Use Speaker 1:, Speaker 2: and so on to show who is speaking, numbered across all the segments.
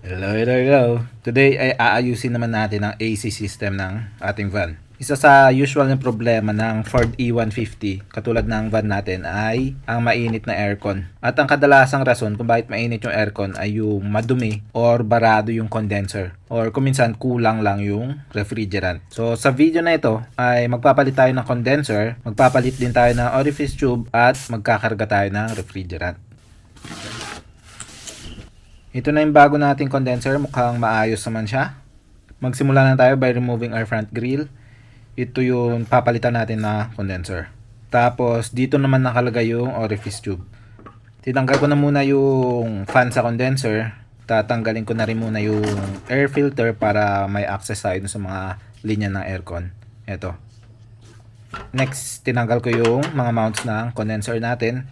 Speaker 1: Hello. Today ay aayusin naman natin ang AC system ng ating van. Isa sa usual na problema ng Ford E150 katulad ng van natin ay ang mainit na aircon. At ang kadalasang rason kung bakit mainit yung aircon ay yung madumi or barado yung condenser or kung minsan kulang lang yung refrigerant. So sa video na ito ay magpapalit tayo ng condenser, magpapalit din tayo ng orifice tube at magkakarga tayo ng refrigerant. Ito na yung bago nating condenser. Mukhang maayos naman siya. Magsimula na tayo by removing our front grill. Ito yung papalitan natin na condenser. Tapos dito naman nakalagay yung orifice tube. Tinanggal ko na muna yung fan sa condenser. Tatanggalin ko na rin muna yung air filter para may access tayo sa mga linya ng aircon. Ito. Next, tinanggal ko yung mga mounts ng condenser natin.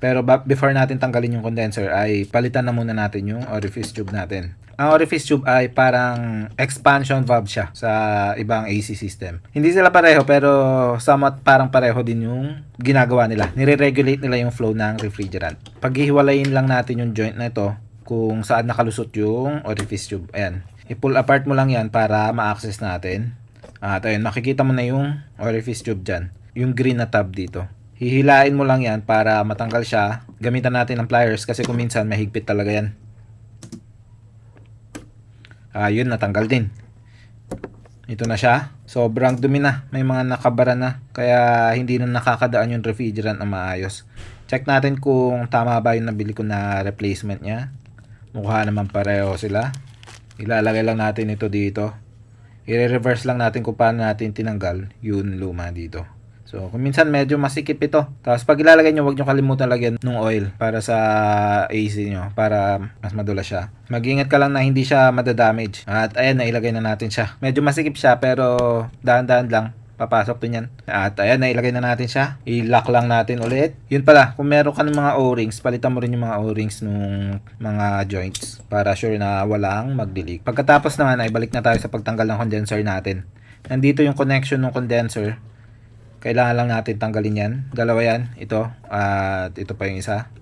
Speaker 1: Pero before natin tanggalin yung condenser ay palitan na muna natin yung orifice tube natin. Ang orifice tube ay parang expansion valve siya sa ibang AC system. Hindi sila pareho pero somewhat parang pareho din yung ginagawa nila. Nire-regulate nila yung flow ng refrigerant. Paghihiwalayin lang natin yung joint na ito kung saan nakalusot yung orifice tube. Ayan. I-pull apart mo lang yan para ma-access natin. At ayun, makikita mo na yung orifice tube dyan. Yung green na tab dito. Hihilain mo lang yan para matanggal siya. Gamitan natin ng pliers kasi kung minsan mahigpit talaga yan. Ayun, natanggal din. Ito na siya. Sobrang dumi na. May mga nakabara na. Kaya hindi na nakakadaan yung refrigerant na maayos. Check natin kung tama ba yung nabili ko na replacement niya. Mukha naman pareho sila. Ilalagay lang natin ito dito. I-reverse lang natin kung paano natin tinanggal yung luma dito. So, kung minsan medyo masikip ito. Tapos pag ilalagay nyo, huwag nyo kalimutan lagyan ng oil para sa AC nyo. Para mas madulas siya. Mag-ingat ka lang na hindi siya madadamage. At ayan, nailagay na natin siya. Medyo masikip siya pero dahan-dahan lang. Papasok din yan. At ayan, nailagay na natin siya. I-lock lang natin ulit. Yun pala, kung meron ka ng mga O-rings, palitan mo rin yung mga O-rings nung mga joints. Para sure na walang mag-delete. Pagkatapos naman ay balik na tayo sa pagtanggal ng condenser natin. Nandito yung connection ng condenser. Kailangan lang natin tanggalin yan. Dalawa yan. Ito. At ito pa yung isa.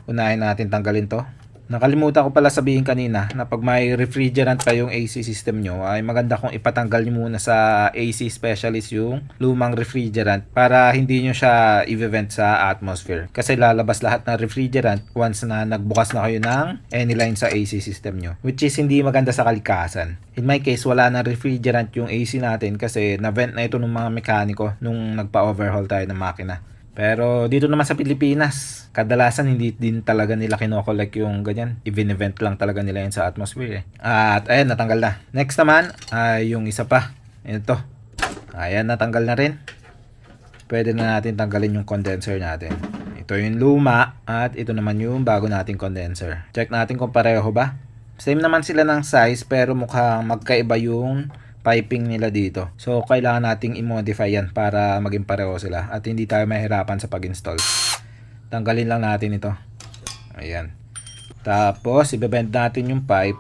Speaker 1: Unahin natin tanggalin to. Nakalimutan ko pala sabihin kanina na pag may refrigerant pa yung AC system nyo ay maganda kung ipatanggal nyo muna sa AC specialist yung lumang refrigerant para hindi nyo siya i-vent sa atmosphere. Kasi lalabas lahat ng refrigerant once na nagbukas na kayo ng any line sa AC system nyo. Which is hindi maganda sa kalikasan. In my case, wala na refrigerant yung AC natin kasi na-vent na ito ng mga mekaniko nung nagpa-overhaul tayo ng makina. Pero dito naman sa Pilipinas, kadalasan hindi din talaga nila kinokollect yung ganyan. Event lang talaga nila yun sa atmosphere eh. At ayan, natanggal na. Next naman ay yung isa pa. Ito. Ayan, natanggal na rin. Pwede na natin tanggalin yung condenser natin. Ito yung luma at ito naman yung bago nating condenser. Check natin kung pareho ba. Same naman sila ng size pero mukhang magkaiba yung piping nila dito. So, kailangan nating i-modify yan para maging pareho sila at hindi tayo mahirapan sa pag-install. Tanggalin lang natin ito. Ayan. Tapos, i-bend natin yung pipe.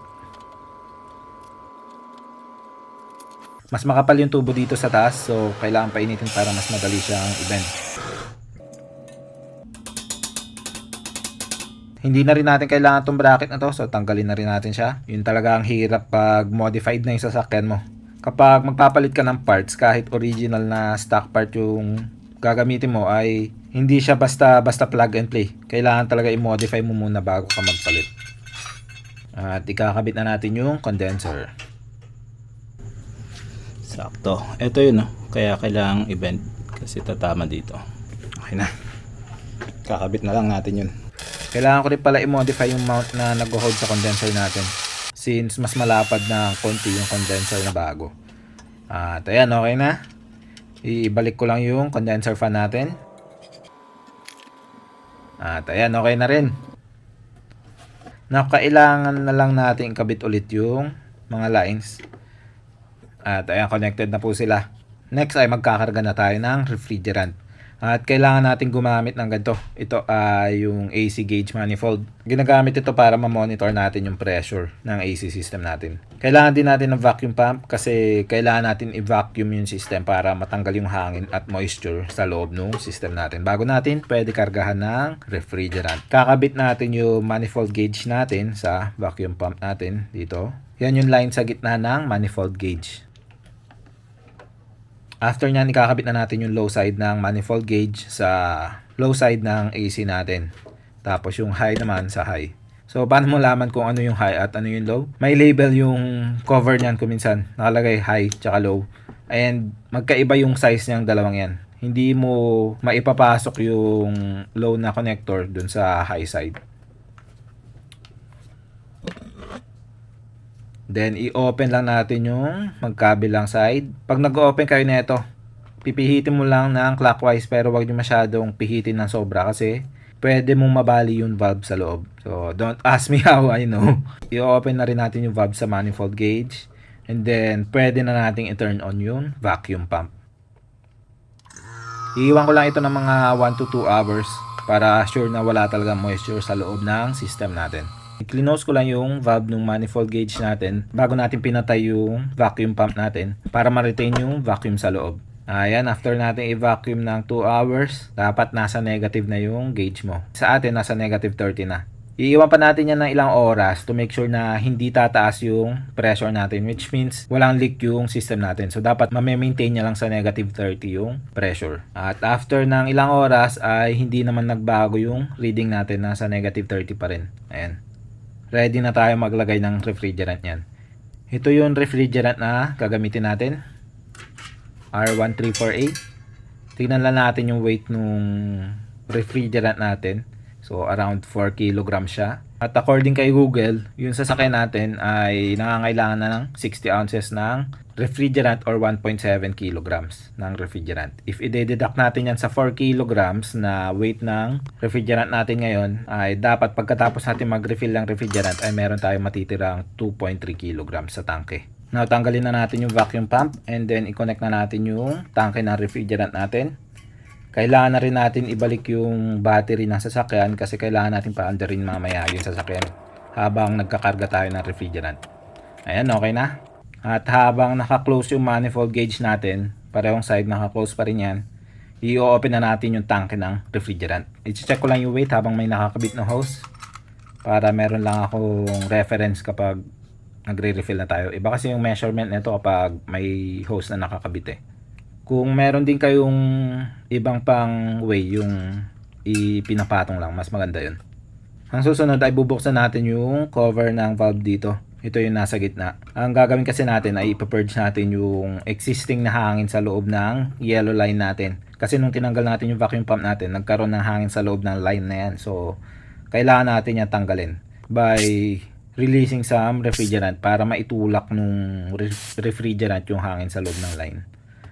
Speaker 1: Mas makapal yung tubo dito sa taas. So, kailangan painitin para mas madali siyang i-bend. Hindi na rin natin kailangan itong bracket na to. So, tanggalin na rin natin siya. Yun talaga ang hirap pag modified na yung sasakyan mo. Kapag magpapalit ka ng parts, kahit original na stock part yung gagamitin mo ay hindi siya basta plug and play. Kailangan talaga i-modify mo muna bago ka magpalit. At ikakabit na natin yung condenser. Sakto. Ito yun, no? Kaya kailangan i-bend kasi tatama dito. Okay na. Kakabit na lang natin yun. Kailangan ko rin pala i-modify yung mount na nag-hold sa condenser natin. Since mas malapad na konti yung condenser na bago. At ayan, okay na. Ibalik ko lang yung condenser fan natin. At ayan, okay na rin. Now, kailangan na lang natin kabit ulit yung mga lines. At ayan, connected na po sila. Next ay magkakarga na tayo ng refrigerant. At kailangan natin gumamit ng ganito. Ito ay yung AC gauge manifold. Ginagamit ito para ma-monitor natin yung pressure ng AC system natin. Kailangan din natin ng vacuum pump kasi kailangan natin i-vacuum yung system para matanggal yung hangin at moisture sa loob ng system natin. Bago natin pwede kargahan ng refrigerant. Kakabit natin yung manifold gauge natin sa vacuum pump natin dito. Yan yung line sa gitna ng manifold gauge. After nyan, ikakabit na natin yung low side ng manifold gauge sa low side ng AC natin. Tapos yung high naman sa high. So, paano mo laman kung ano yung high at ano yung low? May label yung cover nyan kung minsan. Nakalagay high tsaka low. And magkaiba yung size niyang dalawang yan. Hindi mo maipapasok yung low na connector dun sa high side. Then, i-open lang natin yung magkabilang side. Pag nag-open kayo nito, pipihitin mo lang ng clockwise pero wag nyo masyadong pihitin ng sobra kasi pwede mong mabali yung valve sa loob. So, don't ask me how I know. I-open na rin natin yung valve sa manifold gauge. And then, pwede na nating i-turn on yung vacuum pump. Iiwan ko lang ito ng mga 1 to 2 hours para sure na wala talaga moisture sa loob ng system natin. I-close ko lang yung valve ng manifold gauge natin bago natin pinatay yung vacuum pump natin para ma-retain yung vacuum sa loob. Ayan, after natin i-vacuum ng 2 hours, dapat nasa negative na yung gauge mo. Sa atin, nasa negative 30 na. Iiwan pa natin yan ng ilang oras to make sure na hindi tataas yung pressure natin, which means walang leak yung system natin. So, dapat ma-maintain niya lang sa negative 30 yung pressure. At after ng ilang oras ay hindi naman nagbago yung reading natin, nasa negative 30 pa rin. Ayan. Ready na tayo maglagay ng refrigerant yan. Ito yung refrigerant na gagamitin natin. R1348. Tingnan lang natin yung weight nung refrigerant natin. So, around 4 kg siya. At according kay Google, yung sasakyan natin ay nangangailangan na ng 60 ounces ng refrigerant or 1.7 kilograms ng refrigerant. If i-deduct natin yan sa 4 kilograms na weight ng refrigerant natin ngayon, ay dapat pagkatapos natin mag-refill ng refrigerant ay meron tayong matitirang 2.3 kilograms sa tangke. Now, tanggalin na natin yung vacuum pump and then i-connect na natin yung tangke ng refrigerant natin. Kailangan na rin natin ibalik yung battery ng sasakyan kasi kailangan natin paandarin mamaya yung sasakyan habang nagkakarga tayo ng refrigerant. Ayan, okay na. At habang naka-close yung manifold gauge natin, parehong side naka-close pa rin yan, i-open na natin yung tanke ng refrigerant. I-check ko lang yung weight habang may nakakabit na hose para meron lang akong reference kapag nagre-refill na tayo. Iba kasi yung measurement nito kapag may hose na nakakabit eh. Kung meron din kayong ibang pang way, yung ipinapatong lang, mas maganda yun. Ang susunod ay bubuksan natin yung cover ng valve dito. Ito yung nasa gitna. Ang gagawin kasi natin ay ipapurge natin yung existing na hangin sa loob ng yellow line natin. Kasi nung tinanggal natin yung vacuum pump natin, nagkaroon ng hangin sa loob ng line na yan. So, kailangan natin yan tanggalin by releasing some refrigerant para maitulak nung refrigerant yung hangin sa loob ng line.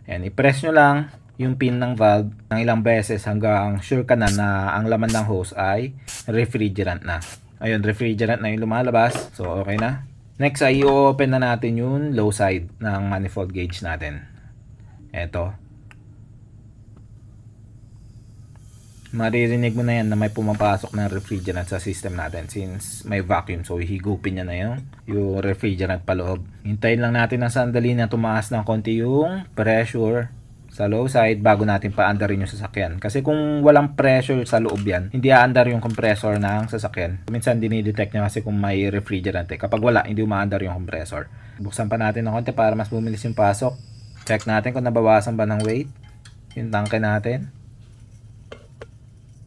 Speaker 1: Ayan, i-press nyo lang yung pin ng valve ng ilang beses hanggang sure ka na na ang laman ng hose ay refrigerant na. Ayun, refrigerant na yung lumalabas. So, okay na. Next ay i-open na natin yung low side ng manifold gauge natin. Eto. Maririnig mo na yan na may pumapasok ng refrigerant sa system natin since may vacuum. So, higupin niya na yung refrigerant paloob. Hintayin lang natin ng sandali na tumaas ng konti yung pressure sa low side bago natin paandarin yung sasakyan. Kasi kung walang pressure sa loob yan, hindi aandar yung compressor ng sasakyan. Minsan dinidetect niya kasi kung may refrigerant eh. Kapag wala, hindi umaandar yung compressor. Buksan pa natin ng konti para mas bumilis yung pasok. Check natin kung nabawasan ba ng weight yung tangke natin.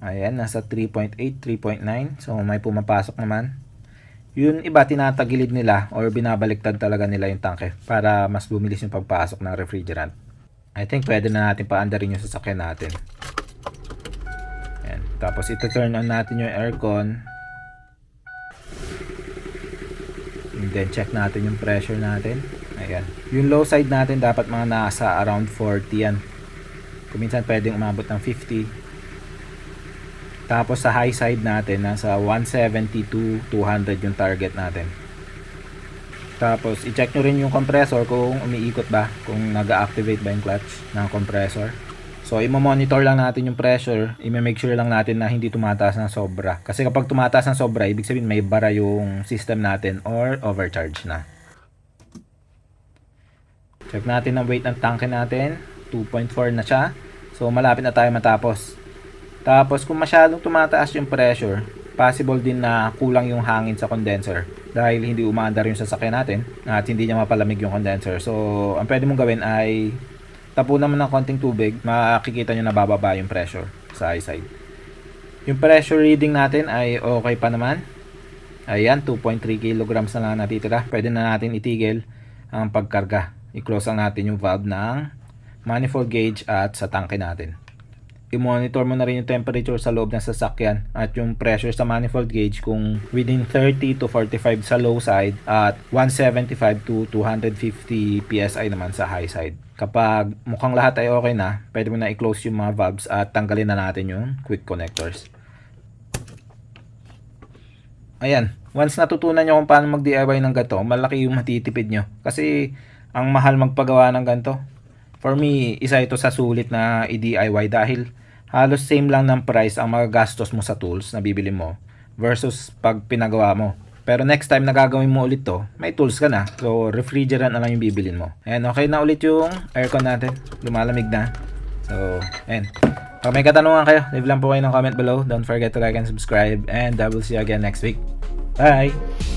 Speaker 1: Ayan, nasa 3.8, 3.9. So, may pumapasok naman. Yung iba, tinatagilid nila or binabaliktad talaga nila yung tangke para mas bumilis yung pagpasok ng refrigerant. I think pwede na natin paandarin yung sasakyan natin. Ayan. Tapos, ito-turn on natin yung aircon. And then, check natin yung pressure natin. Ayan. Yung low side natin, dapat mga nasa around 40 yan. Kung minsan, pwedeng umabot ng 50. Tapos sa high side natin, nasa 170 to 200 yung target natin. Tapos i-check nyo rin yung compressor kung umiikot ba, kung nag-activate ba yung clutch ng compressor. So, i-monitor lang natin yung pressure. I-make sure lang natin na hindi tumataas ng sobra. Kasi kapag tumataas ng sobra, ibig sabihin may bara yung system natin or overcharge na. Check natin ang weight ng tanke natin. 2.4 na siya. So, malapit na tayo matapos. Tapos, kung masyadong tumataas yung pressure, possible din na kulang yung hangin sa condenser. Dahil hindi umaandar yung sasakyan natin at hindi niya mapalamig yung condenser. So, ang pwede mong gawin ay tapunan mo ng konting tubig, makikita nyo na bababa yung pressure sa high side. Yung pressure reading natin ay okay pa naman. Ayan, 2.3 kilograms na lang natitira. Pwede na natin itigil ang pagkarga. I-close lang natin yung valve ng manifold gauge at sa tanke natin. I-monitor mo na rin yung temperature sa loob ng sasakyan at yung pressure sa manifold gauge kung within 30 to 45 sa low side at 175 to 250 PSI naman sa high side. Kapag mukhang lahat ay okay na, pwede mo na i-close yung mga valves at tanggalin na natin yung quick connectors. Ayan, once natutunan nyo kung paano mag-DIY ng ganito, malaki yung matitipid nyo. Kasi ang mahal magpagawa ng ganito. For me, isa ito sa sulit na i-DIY dahil halos same lang ng price ang magagastos mo sa tools na bibili mo versus pag pinagawa mo. Pero next time na gagawin mo ulit to, may tools ka na. So, refrigerant na lang yung bibilin mo. Ayan, okay na ulit yung aircon natin. Lumalamig na. So, ayan. Pag may katanungan kayo, leave lang po kayo ng comment below. Don't forget to like and subscribe. And I will see you again next week. Bye!